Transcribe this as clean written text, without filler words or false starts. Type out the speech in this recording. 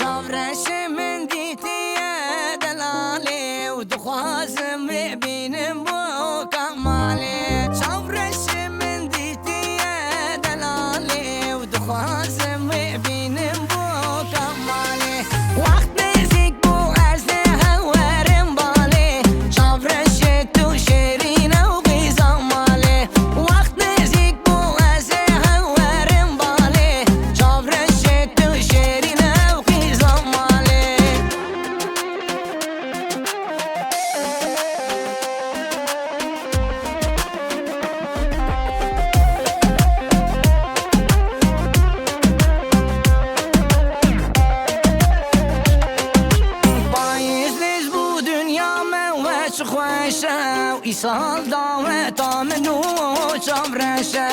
چاورش من دیتیه دلالی و دخوازم ببینم با کمالی چاورش من دیتیه دلالی و دخوازم ببینم با کمالی وقت نزدیک بو از هورم بالی چاورش تو شیرین و غیزامالی وقت نزدیک بو از هورم بالی چاورش تو شیرین و غیزامالی خوشه و ایسال داوه تا منو چاورشه